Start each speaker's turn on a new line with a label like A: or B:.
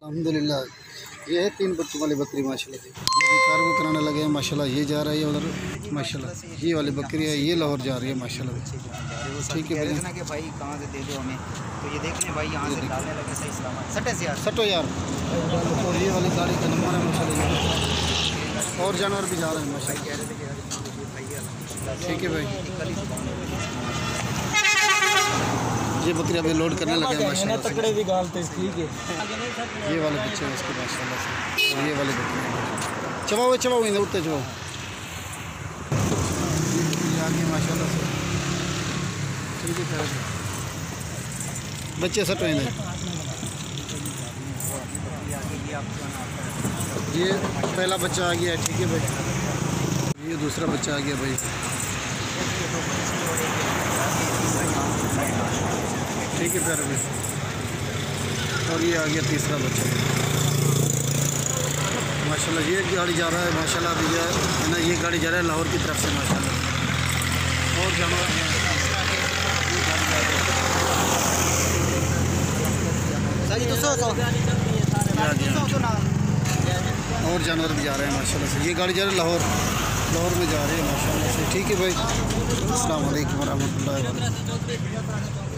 A: अल्हम्दुलिल्लाह। ये है 3 बच्चों वाली बकरी माशाल्लाह से। ये भी कार्गो कराने लगे हैं माशाल्लाह। ये जा रहा है उधर माशाल्लाह। ये वाली बकरी है, ये लाहौर जा रही है माशाल्लाह। ठीक है भाई
B: कि भाई कहाँ से दे दो हमें, तो ये देख लें भाई यहाँ से डालने लगे सही सलामत 60,000
A: 60,000। और ये वाली गाड़ी का नंबर है माशाल्लाह। और जानवर भी जा रहे हैं माशाल्लाह।
B: कह रहे थे कि
A: ठीक है भाई। ये बकरी अभी लोड करने लगे हैं माशाल्लाह।
B: तकड़े भी गालते ठीक है।
A: ये वाले बच्चे हैं इसके माशाल्लाह से। और ये वाले बकरी चबाओ चबाओ इधर उठते चबाओ। ये आगे माशाल्लाह से। ठीक है बच्चे सट हुए हैं। ये पहला बच्चा आ गया है। ठीक है भाई। ये दूसरा बच्चा आ गया भाई। ठीक है प्यारे भाई। और ये आ गया तीसरा बच्चा माशाल्लाह। ये गाड़ी जा रहा है माशाल्लाह। अभी है ना, ये गाड़ी जा रहा है लाहौर की तरफ से माशाल्लाह। और जानवर और जानवर भी जा रहे हैं माशाल्लाह से। ये गाड़ी जा रही है लाहौर में जा रही है माशाल्लाह से। ठीक है भाई। अस्सलाम वालेकुम रहमतुल्लाहि व बरकातहू।